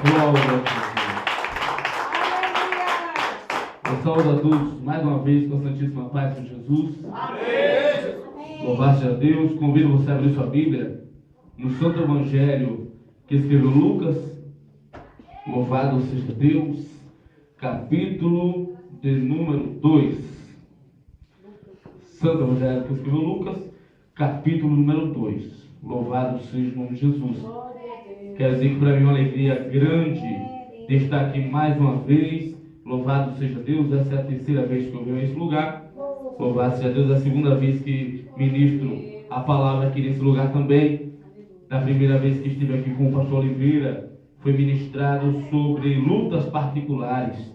Glória a Deus. Eu saúdo a todos mais uma vez com a Santíssima Paz de Jesus. Amém. Louvado seja Deus. Convido você a abrir sua Bíblia no Santo Evangelho que escreveu Lucas. Louvado seja Deus. Capítulo de número 2. Santo Evangelho que escreveu Lucas, capítulo número 2. Louvado seja o nome de Jesus. Quero dizer que para mim é uma alegria grande de estar aqui mais uma vez. Louvado seja Deus. Essa é a terceira vez que eu venho a esse lugar. Louvado seja Deus. É a segunda vez que ministro a palavra aqui nesse lugar também. Da primeira vez que estive aqui com o pastor Oliveira, foi ministrado sobre lutas particulares.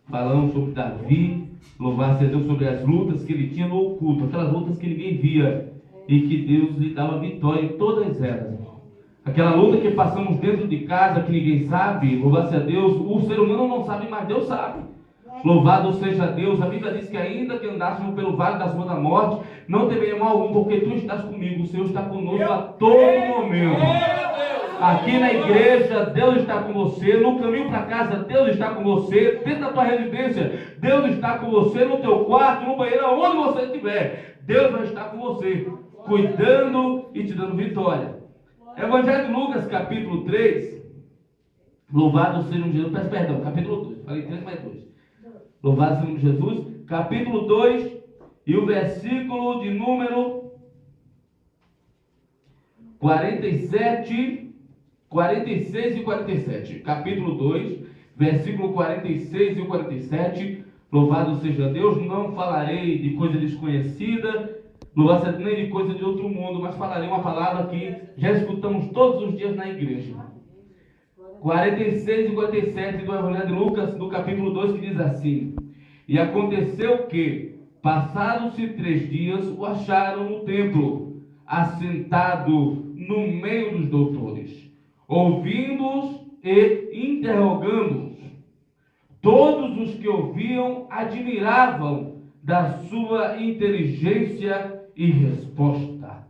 Falando sobre Davi. Louvado seja Deus, sobre as lutas que ele tinha no oculto. Aquelas lutas que ninguém via. E que Deus lhe dava vitória em todas elas. Aquela luta que passamos dentro de casa, que ninguém sabe, louvado seja Deus, o ser humano não sabe, mas Deus sabe. Louvado seja Deus. A Bíblia diz que ainda que andássemos pelo vale da sombra da morte, não temeremos mal algum, porque tu estás comigo, o Senhor está conosco a todo momento. Aqui na igreja, Deus está com você. No caminho para casa, Deus está com você. Dentro da tua residência, Deus está com você. No teu quarto, no banheiro, onde você estiver, Deus vai estar com você, cuidando e te dando vitória. Evangelho de Lucas, capítulo 3. Louvado seja o nome de Jesus. Perdão, capítulo 2. Falei 3 mais 2. Louvado seja o nome de Jesus. Capítulo 2 e o versículo de número 47, 46 e 47. Capítulo 2, versículo 46 e 47. Louvado seja Deus. Não falarei de coisa desconhecida, não seja nem de coisa de outro mundo, mas falarei uma palavra que já escutamos todos os dias na igreja. 46 e 47 do Evangelho de Lucas, no capítulo 2, que diz assim: E aconteceu que, passados-se 3 dias, o acharam no templo, assentado no meio dos doutores, ouvindo-os e interrogando-os. Todos os que ouviam admiravam da sua inteligência e resposta.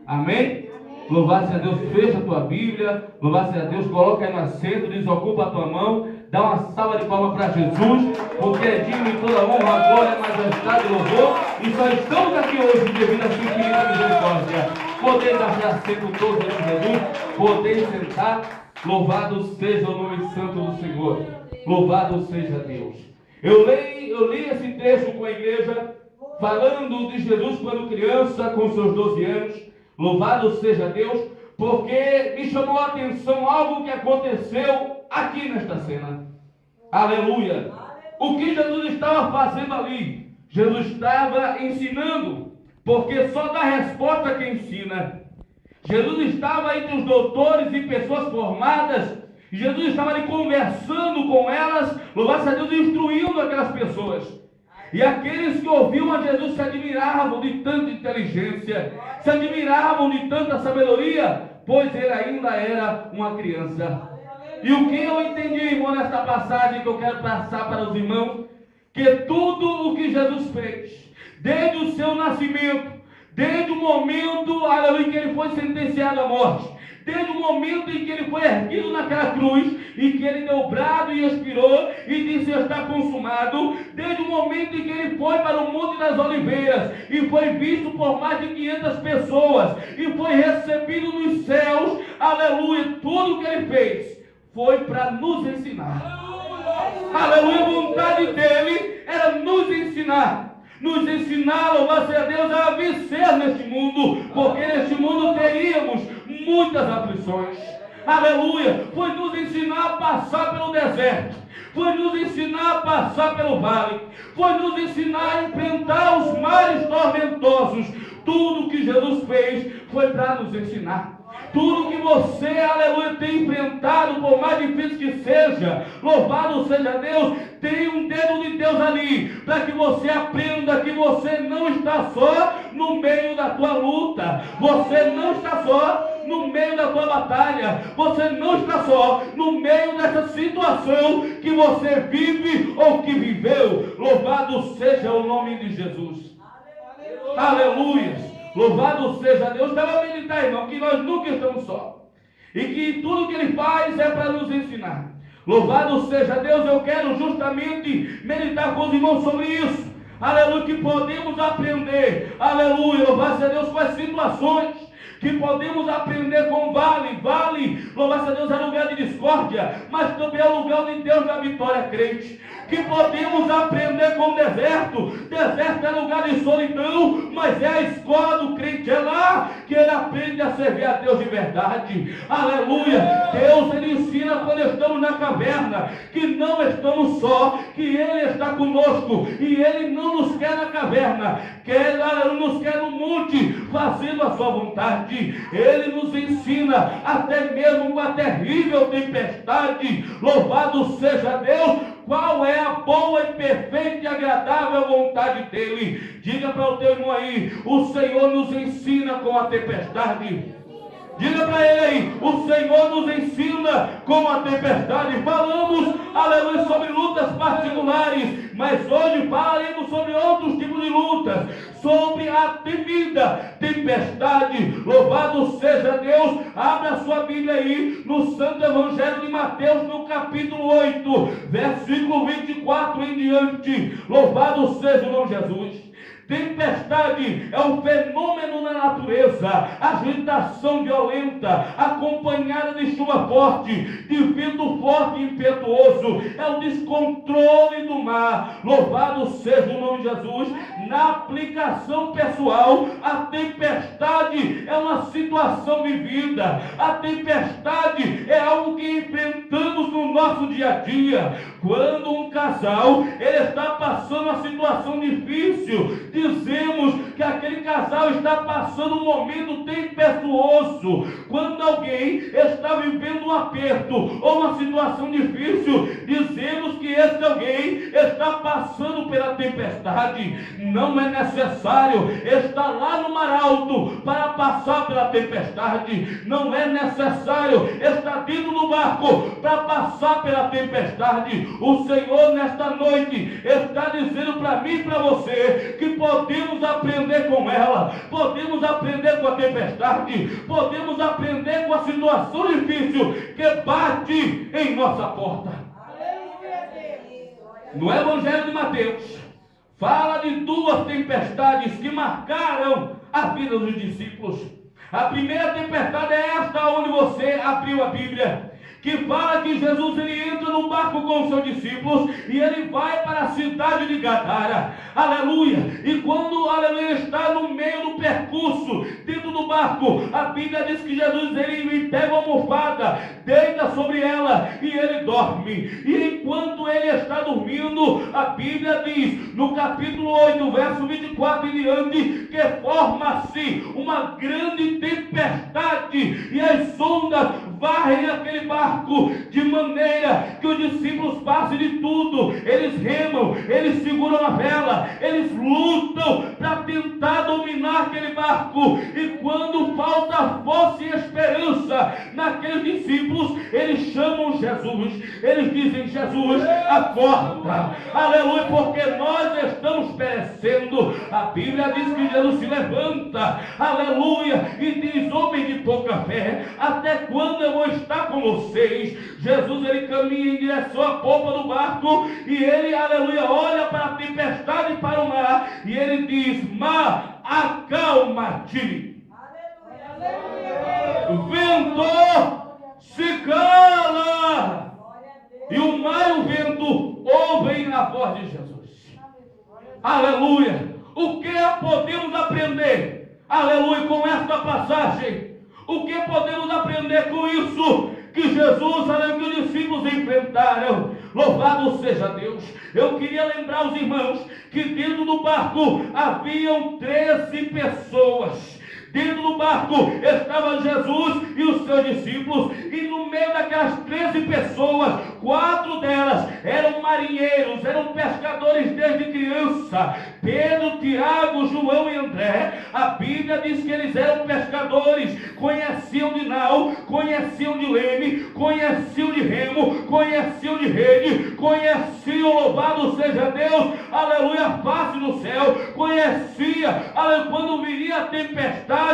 Amém? Louvado seja Deus. Fecha a tua Bíblia. Louvado seja Deus. Coloca aí no assento, desocupa a tua mão. Dá uma salva de palmas para Jesus, porque é digno de toda honra, glória, majestade e louvor. E só estamos aqui hoje devido à sua infinita misericórdia. Podeis dar assento todos em Jesus. Podeis sentar. Louvado seja o nome santo do Senhor. Louvado seja Deus. Eu li esse texto com a igreja, falando de Jesus quando criança, com seus 12 anos. Louvado seja Deus, porque me chamou a atenção algo que aconteceu aqui nesta cena. Aleluia! O que Jesus estava fazendo ali? Jesus estava ensinando, porque só dá resposta quem ensina. Jesus estava entre os doutores e pessoas formadas. Jesus estava ali conversando com elas, louvado a Deus, instruindo aquelas pessoas. E aqueles que ouviam a Jesus se admiravam de tanta inteligência, se admiravam de tanta sabedoria, pois ele ainda era uma criança. E o que eu entendi, irmão, nesta passagem que eu quero passar para os irmãos, que tudo o que Jesus fez, desde o seu nascimento, desde o momento, aleluia, que ele foi sentenciado à morte, desde o momento em que ele foi erguido naquela cruz, e que ele deu brado e expirou, e disse: está consumado, desde o momento em que ele foi para o Monte das Oliveiras, e foi visto por mais de 500 pessoas, e foi recebido nos céus, aleluia, tudo que ele fez, foi para nos ensinar. Aleluia, a vontade dele era nos ensinar. Nos ensinar, louvado seja Deus, a vencer neste mundo, porque neste mundo teríamos muitas aflições. Aleluia, foi nos ensinar a passar pelo deserto, foi nos ensinar a passar pelo vale, foi nos ensinar a enfrentar os mares tormentosos. Tudo que Jesus fez foi para nos ensinar. Tudo que você, aleluia, tem enfrentado, por mais difícil que seja, louvado seja Deus, tem um dedo de Deus ali, para que você aprenda que você não está só no meio da tua luta, você não está só no meio da tua batalha, você não está só no meio dessa situação que você vive ou que viveu. Louvado seja o nome de Jesus. Aleluia. Louvado seja Deus. Estava a meditar, irmão, que nós nunca estamos só. E que tudo que ele faz é para nos ensinar. Louvado seja Deus, eu quero justamente meditar com os irmãos sobre isso. Aleluia, que podemos aprender, aleluia, louvado seja Deus, com as situações, que podemos aprender com vale, louvado seja Deus, é lugar de discórdia, mas também é o lugar onde Deus dá vitória crente. Que podemos aprender com deserto é lugar de solidão, mas é a escola do crente, é lá que ele aprende a servir a Deus de verdade. Aleluia, Deus ele ensina quando estamos na caverna, que não estamos só, que Ele está conosco, e Ele não nos quer na caverna, nos quer no monte, fazendo a sua vontade. Ele nos ensina até mesmo com a terrível tempestade, louvado seja Deus, qual é a boa e perfeita e agradável vontade dele. Diga para o teu irmão aí, o Senhor nos ensina com a tempestade. Diga para ele aí, o Senhor nos ensina com a tempestade. Falamos, aleluia, sobre lutas particulares, mas hoje falaremos sobre outros tipos de lutas, sobre a temida tempestade. Louvado seja Deus. Abra sua Bíblia aí no Santo Evangelho de Mateus, no capítulo 8, versículo 24 em diante. Louvado seja o nome de Jesus. Tempestade é um fenômeno na natureza, agitação violenta, acompanhada de chuva forte, de vento forte e impetuoso, é o descontrole do mar. Louvado seja o nome de Jesus. Na aplicação pessoal, a tempestade é uma situação vivida, a tempestade é algo que enfrentamos no nosso dia a dia. Quando um casal ele está passando uma situação difícil, dizemos que aquele casal está passando um momento tempestuoso. Quando alguém está vivendo um aperto ou uma situação difícil, dizemos que esse alguém está passando pela tempestade. Não é necessário estar lá no mar alto para passar pela tempestade. Não é necessário estar dentro do barco para passar pela tempestade. O Senhor nesta noite está dizendo para mim e para você que podemos aprender com ela, podemos aprender com a tempestade, podemos aprender com a situação difícil que bate em nossa porta. No Evangelho de Mateus fala de duas tempestades que marcaram a vida dos discípulos. A primeira tempestade é esta onde você abriu a Bíblia, que fala que Jesus ele entra no barco com os seus discípulos e ele vai para a cidade de Gadara. Aleluia! E quando aleluia está no meio do percurso, dentro do barco, a Bíblia diz que Jesus ele pega uma almofada, deita sobre ela e ele dorme. E enquanto ele está dormindo, a Bíblia diz no capítulo 8, verso 24 em diante, que forma-se uma grande tempestade e as ondas varrem aquele barco, de maneira que os discípulos passem de tudo. Eles remam, eles seguram a vela, eles lutam para tentar dominar aquele barco. E quando falta força e esperança naqueles discípulos, eles chamam Jesus. Eles dizem: Jesus, acorda, aleluia, porque nós estamos perecendo. A Bíblia diz que Jesus se levanta, aleluia, e diz: homem de pouca fé, até quando eu vou estar com vocês? Jesus ele caminha em direção à popa do barco e ele, aleluia, olha para a tempestade e para o mar e ele diz: mar, acalma-te. Vento, se cala. E o mar e o vento ouvem a voz de Jesus. Aleluia. O que podemos aprender, aleluia, com esta passagem? O que podemos aprender com isso? Que Jesus, aleluia, que os discípulos enfrentaram. Louvado seja Deus. Eu queria lembrar os irmãos que dentro do barco haviam 13 pessoas. Dentro do barco estava Jesus e os seus discípulos, e no meio daquelas 13 pessoas, 4 delas eram marinheiros, eram pescadores desde criança. Pedro, Tiago, João e André. A Bíblia diz que eles eram pescadores, conheciam de nau, conheciam de leme, conheciam de remo, conheciam de rede, conheciam, louvado seja Deus, aleluia, a face do céu, conhecia, aleluia, quando viria a tempestade,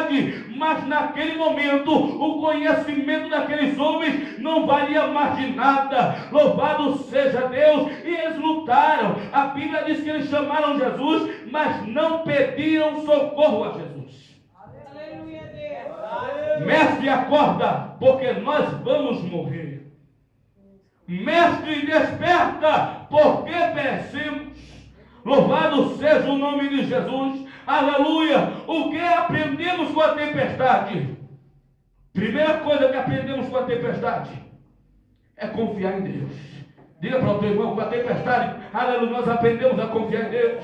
mas naquele momento o conhecimento daqueles homens não valia mais de nada. Louvado seja Deus. E eles lutaram. A Bíblia diz que eles chamaram Jesus, mas não pediram socorro a Jesus. Aleluia, Deus. Mestre, acorda, porque nós vamos morrer. Mestre, desperta, porque perecemos. Louvado seja o nome de Jesus. Aleluia. O que aprendemos com a tempestade? Primeira coisa que aprendemos com a tempestade é confiar em Deus. Diga para o teu irmão, com a tempestade, aleluia, nós aprendemos a confiar em Deus.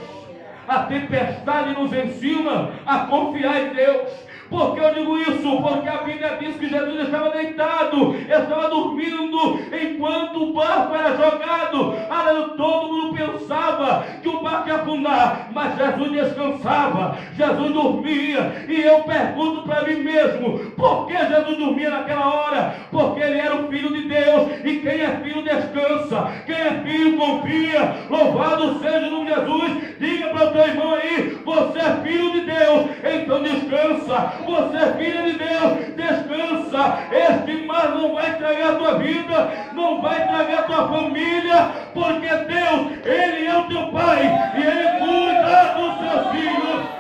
A tempestade nos ensina a confiar em Deus. Por que eu digo isso? Porque a Bíblia diz que Jesus estava deitado, estava dormindo, enquanto o barco era jogado. Aleluia, todo mundo pensava que o barco ia afundar, mas Jesus descansava, Jesus dormia. E eu pergunto para mim mesmo, por que Jesus dormia naquela hora? Porque ele era o Filho de Deus, e quem é filho descansa, quem é filho confia. Louvado seja o nome de Jesus. Diga para o teu irmão aí, você é filho de Deus, então descansa. Você é filho de Deus, descansa. Este mar não vai tragar a tua vida, não vai tragar a tua família, porque Deus, Ele é o teu Pai, e Ele cuida dos seus filhos.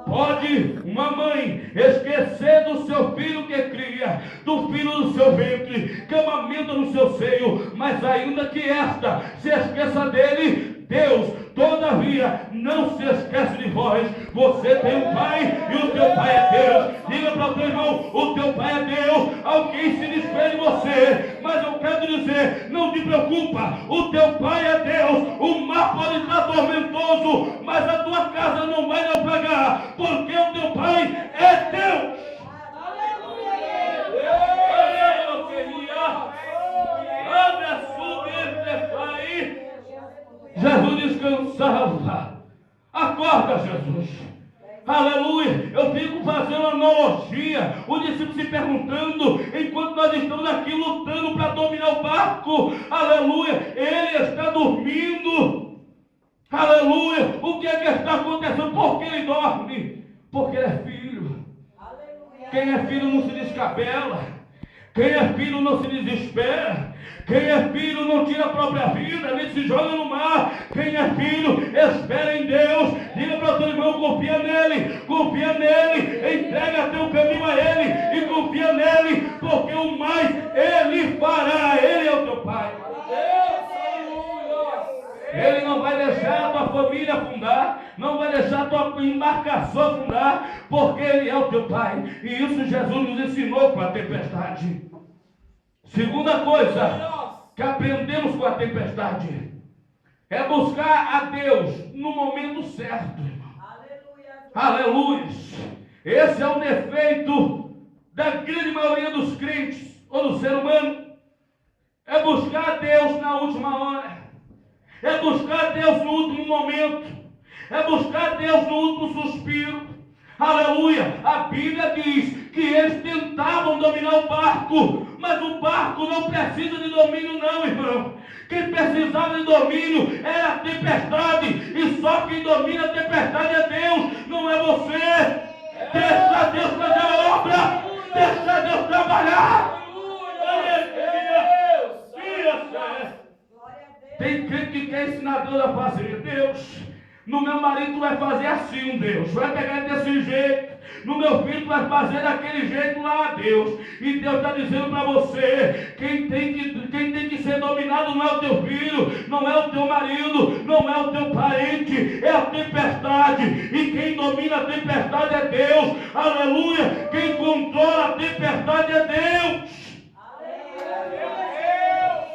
Pode uma mãe esquecer do seu filho que cria, do filho do seu ventre, que amamenta no seu seio, mas ainda que esta se esqueça dele, Deus, todavia, não se esquece de vós. Você tem um pai e o teu pai é Deus. Diga para o teu irmão, o teu pai é Deus. Alguém se desespera de você, mas eu quero dizer, não te preocupa, o teu pai é Deus. O mar pode estar tormentoso, mas a tua casa não vai naufragar, porque o teu pai é Deus. Jesus descansava. Acorda, Jesus. Aleluia. Eu fico fazendo analogia. O discípulo se perguntando, enquanto nós estamos aqui lutando para dominar o barco. Aleluia. Ele está dormindo. Aleluia. O que é que está acontecendo? Por que ele dorme? Porque ele é filho. Quem é filho não se descabela. Quem é filho não se desespera. Quem é filho não tira a própria vida, nem se joga no mar. Quem é filho, espera em Deus. Diga para o teu irmão, confia nele, entrega teu caminho a ele e confia nele, porque o mais ele fará. Ele é o teu pai. Ele não vai deixar a tua família afundar, não vai deixar a tua embarcação afundar, porque ele é o teu pai. E isso Jesus nos ensinou com a tempestade. Segunda coisa que aprendemos com a tempestade é buscar a Deus no momento certo. Aleluia. Esse é o defeito da grande maioria dos crentes ou do ser humano. É buscar a Deus na última hora. É buscar a Deus no último momento. É buscar a Deus no último suspiro. Aleluia. A Bíblia diz que eles tentavam dominar o barco, mas o barco não precisa de domínio não, irmão. Quem precisava de domínio era a tempestade, e só quem domina a tempestade é Deus, não é você. Deixa Deus fazer a obra, deixa Deus trabalhar. Tem crente que quer ensinar Deus a fazer. Deus, no meu marido tu vai fazer assim, Deus, vai pegar desse jeito. No meu filho tu vai fazer daquele jeito lá, Deus. E Deus está dizendo para você, quem tem que ser dominado não é o teu filho, não é o teu marido, não é o teu parente, é a tempestade. E quem domina a tempestade é Deus. Aleluia. Quem controla a tempestade é Deus.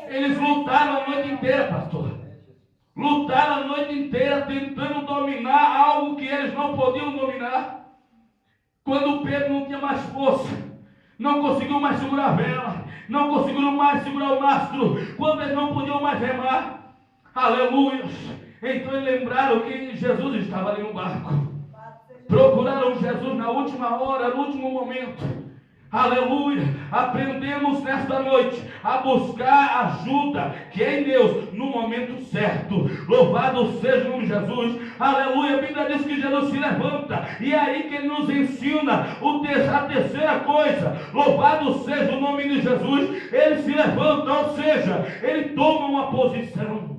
Eles lutaram a noite inteira, pastor. Lutaram a noite inteira tentando dominar algo que eles não podiam dominar. Quando Pedro não tinha mais força, não conseguiu mais segurar a vela, não conseguiram mais segurar o mastro, quando eles não podiam mais remar, aleluia, então eles lembraram que Jesus estava ali no barco. Procuraram Jesus na última hora, no último momento. Aleluia. Aprendemos nesta noite a buscar ajuda que é em Deus no momento certo. Louvado seja o nome de Jesus. Aleluia. A Bíblia diz que Jesus se levanta, e é aí que ele nos ensina a terceira coisa. Louvado seja o nome de Jesus. Ele se levanta, ou seja, ele toma uma posição.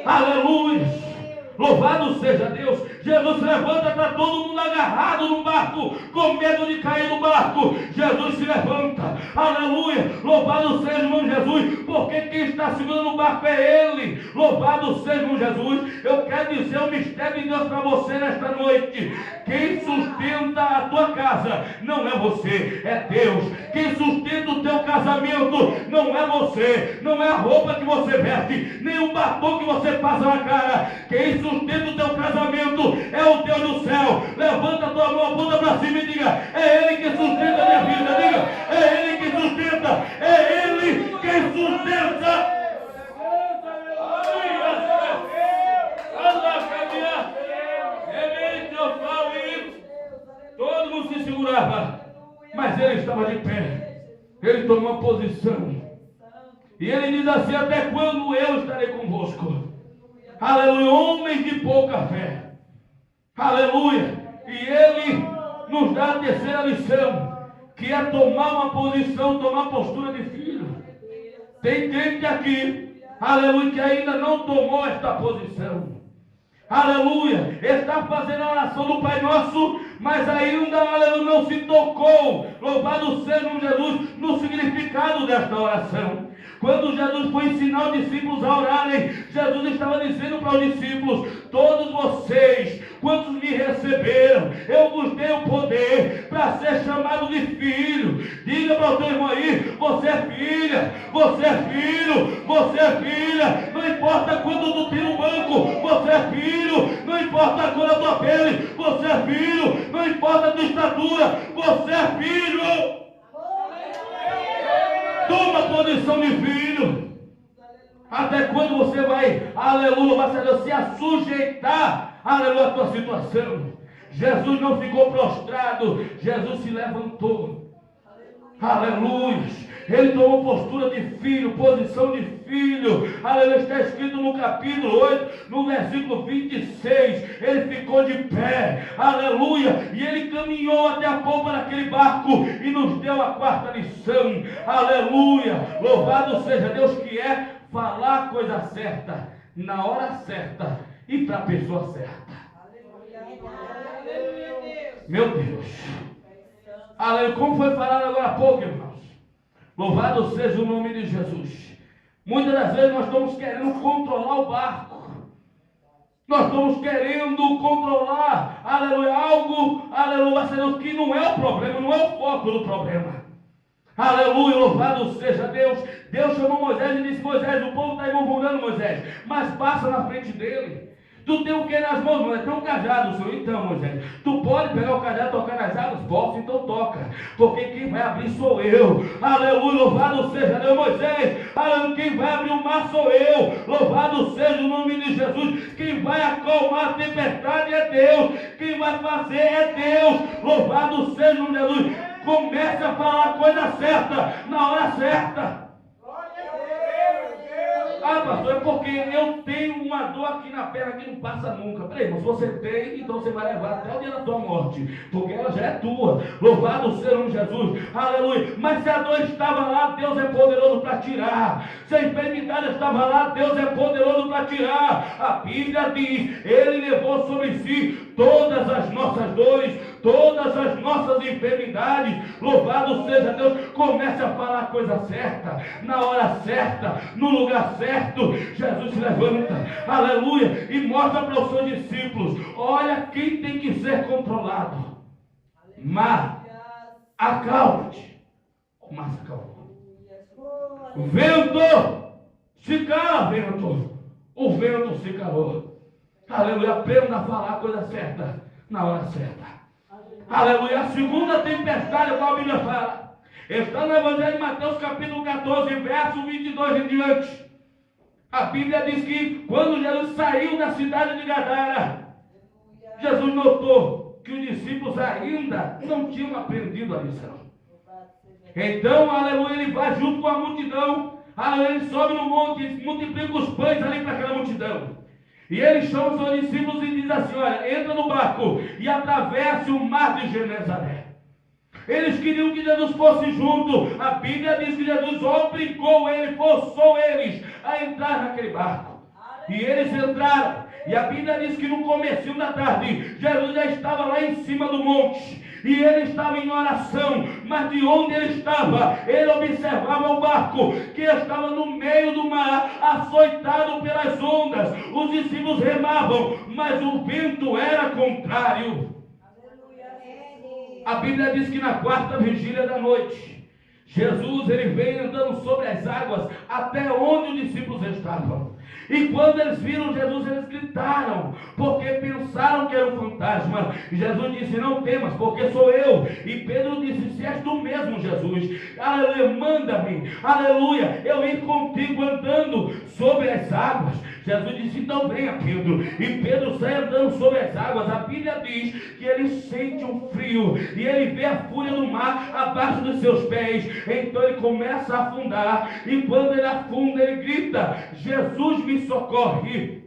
Aleluia. Louvado seja Deus. Jesus se levanta, está todo mundo agarrado no barco, com medo de cair no barco. Jesus se levanta, aleluia. Louvado seja o nome de Jesus, porque quem está segurando o barco é Ele. Louvado seja o nome de Jesus. Eu quero dizer o mistério de Deus para você nesta noite. Quem sustenta a tua casa não é você, é Deus. Quem sustenta o teu casamento não é você, não é a roupa que você veste, nem o batom que você passa na cara. Quem sustenta o teu casamento é o Deus do céu. Levanta a tua mão, aponta para cima e diga: é Ele que sustenta a minha vida. Diga: é Ele que sustenta, é Ele quem sustenta. Todo mundo se segurava, mas ele estava de pé. Ele tomou uma posição, e ele diz assim: até quando eu estarei convosco? Aleluia. Homens de pouca fé. Aleluia. E ele nos dá a terceira lição, que é tomar uma posição, tomar postura de filho. Tem gente aqui, aleluia, que ainda não tomou esta posição. Aleluia. Está fazendo a oração do Pai Nosso, mas ainda, aleluia, não se tocou. Louvado seja o Jesus no significado desta oração. Quando Jesus foi ensinar os discípulos a orarem, Jesus estava dizendo para os discípulos: todos vocês, quantos me receberam, eu vos dei o poder para ser chamado de filho. Diga para o teu irmão aí: você é filha, você é filho, você é filha. Não importa quando tu tira o banco, você é filho. Não importa a cor da tua pele, você é filho. Não importa a tua estatura, você é filho. Toma posição de filho. Até quando você vai, aleluia, vai se sujeitar, aleluia, a tua situação? Jesus não ficou prostrado, Jesus se levantou. Aleluia. Ele tomou postura de filho, posição de filho. Aleluia. Está escrito no capítulo 8, no versículo 26. Ele ficou de pé. Aleluia. E ele caminhou até a polpa daquele barco e nos deu a quarta lição. Aleluia. Louvado seja Deus, que é falar a coisa certa, na hora certa e para a pessoa certa. Meu Deus. Aleluia. Como foi falado agora há pouco, irmãos. Louvado seja o nome de Jesus. Muitas das vezes nós estamos querendo controlar o barco. Nós estamos querendo controlar, aleluia, algo, aleluia, que não é o problema, não é o foco do problema. Aleluia, louvado seja Deus. Deus chamou Moisés e disse: Moisés, o povo está murmurando, Moisés, mas passa na frente dele. Tu tem o que nas mãos, Moisés? Tem um cajado, Senhor. Então, Moisés, tu pode pegar o cajado e tocar nas águas? Posso, então toca. Porque quem vai abrir sou eu. Aleluia, louvado seja Deus, Moisés. Aleluia, quem vai abrir o mar sou eu. Louvado seja o nome de Jesus. Quem vai acalmar a tempestade é Deus. Quem vai fazer é Deus. Louvado seja o nome de Jesus. Comece a falar a coisa certa, na hora certa. Ah, pastor, é porque eu tenho uma dor aqui na perna que não passa nunca. Peraí, mas se você tem, então você vai levar até o dia da tua morte, porque ela já é tua. Louvado seja o nome de Jesus. Aleluia. Mas se a dor estava lá, Deus é poderoso para tirar. Se a enfermidade estava lá, Deus é poderoso para tirar. A Bíblia diz: Ele levou sobre si todas as nossas dores, todas as nossas enfermidades. Louvado seja Deus. Comece a falar a coisa certa, na hora certa, no lugar certo. Jesus se levanta, aleluia, e mostra para os seus discípulos: olha quem tem que ser controlado. Mar, acalma-te. Mar, se acalma. Vento, se cala, vento. O vento se calou. Aleluia. Aprenda a falar a coisa certa, na hora certa. Aleluia. A segunda tempestade, qual a Bíblia fala, está no Evangelho de Mateus, capítulo 14, verso 22 em diante. A Bíblia diz que quando Jesus saiu da cidade de Gadara, Jesus notou que os discípulos ainda não tinham aprendido a lição. Então, aleluia, ele vai junto com a multidão, aleluia, ele sobe no monte, multiplica os pães ali para aquela multidão. E ele chama os seus discípulos e diz assim: olha, entra no barco e atravesse o mar de Genezaré. Eles queriam que Jesus fosse junto. A Bíblia diz que Jesus obrigou ele, forçou eles a entrar naquele barco. E eles entraram. E a Bíblia diz que no comecinho da tarde, Jesus já estava lá em cima do monte. E ele estava em oração, mas de onde ele estava, ele observava o barco que estava no meio do mar, açoitado pelas ondas. Os discípulos remavam, mas o vento era contrário. A Bíblia diz que na quarta vigília da noite, Jesus ele veio andando sobre as águas até onde os discípulos estavam. E quando eles viram Jesus, eles gritaram, porque pensaram que era um fantasma. E Jesus disse: não temas, porque sou eu. E Pedro disse: se és tu mesmo, Jesus, aleluia, manda-me, aleluia, eu ir contigo andando sobre as águas. Jesus disse: então venha, Pedro. E Pedro sai andando sobre as águas. A Bíblia diz que ele sente um frio e ele vê a fúria do mar abaixo dos seus pés. Então ele começa a afundar, e quando ele afunda, ele grita: Jesus, me socorre.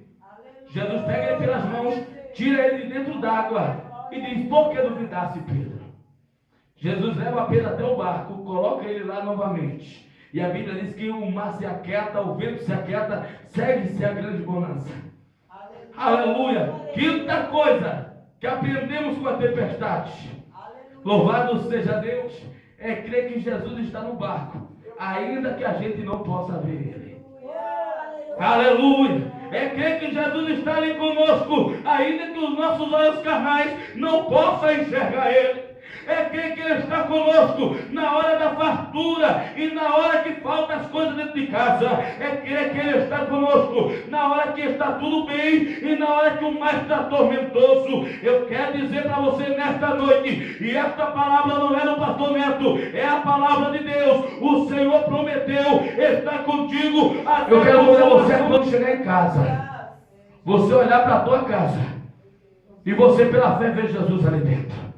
Jesus pega ele pelas mãos, tira ele de dentro d'água e diz: por que duvidasse, Pedro? Jesus leva Pedro até o barco, coloca ele lá novamente. E a Bíblia diz que o mar se aquieta, o vento se aquieta, segue-se a grande bonança. Aleluia! Quinta coisa que aprendemos com a tempestade, louvado seja Deus, é crer que Jesus está no barco, ainda que a gente não possa ver Ele. Aleluia! É crer que Jesus está ali conosco, ainda que os nossos olhos carnais não possam enxergar Ele. É crer que Ele está conosco na hora da fartura e na hora que faltam as coisas dentro de casa. É crer que Ele está conosco na hora que está tudo bem e na hora que o mar está tormentoso. Eu quero dizer para você nesta noite, e esta palavra não é do pastor Neto, é a palavra de Deus. O Senhor prometeu estar contigo. Eu quero dizer a você, quando chegar em casa, você olhar para a tua casa e você pela fé ver Jesus ali dentro.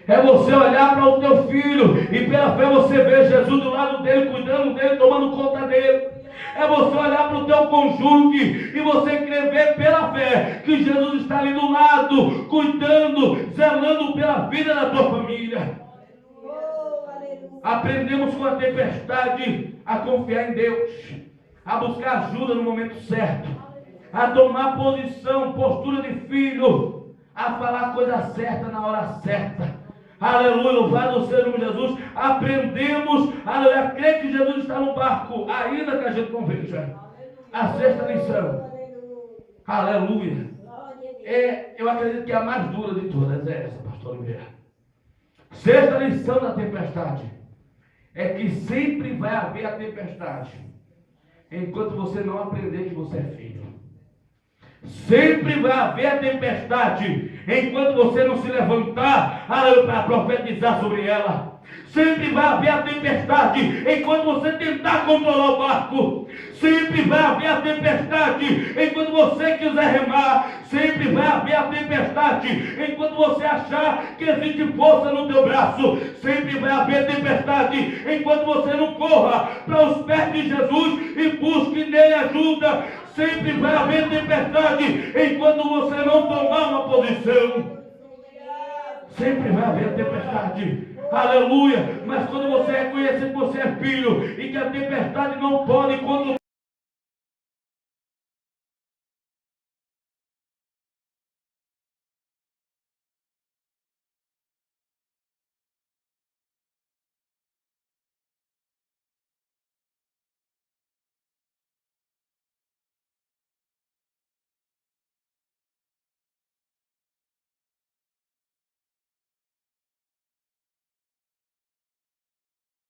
É você olhar para o teu filho e pela fé você ver Jesus do lado dele, cuidando dele, tomando conta dele. É você olhar para o teu cônjuge e você querer ver pela fé que Jesus está ali do lado, cuidando, zelando pela vida da tua família. Aprendemos com a tempestade a confiar em Deus, a buscar ajuda no momento certo, a tomar posição, postura de filho, a falar a coisa certa na hora certa. Aleluia, louvado seja o nome de Jesus. Aprendemos a crer que Jesus está no barco, ainda que a gente não veja. A sexta lição, aleluia, eu acredito que é a mais dura de todas, é essa, pastor Oliveira. Sexta lição da tempestade é que sempre vai haver a tempestade enquanto você não aprender que você é filho. Sempre vai haver a tempestade enquanto você não se levantar para profetizar sobre ela. Sempre vai haver a tempestade enquanto você tentar controlar o barco. Sempre vai haver a tempestade enquanto você quiser remar. Sempre vai haver a tempestade enquanto você achar que existe força no teu braço. Sempre vai haver tempestade enquanto você não corra para os pés de Jesus e busque nele ajuda. Sempre vai haver tempestade enquanto você não tomar uma posição. Sempre vai haver tempestade. Aleluia. Mas quando você reconhecer que você é filho e que a tempestade não pode controlar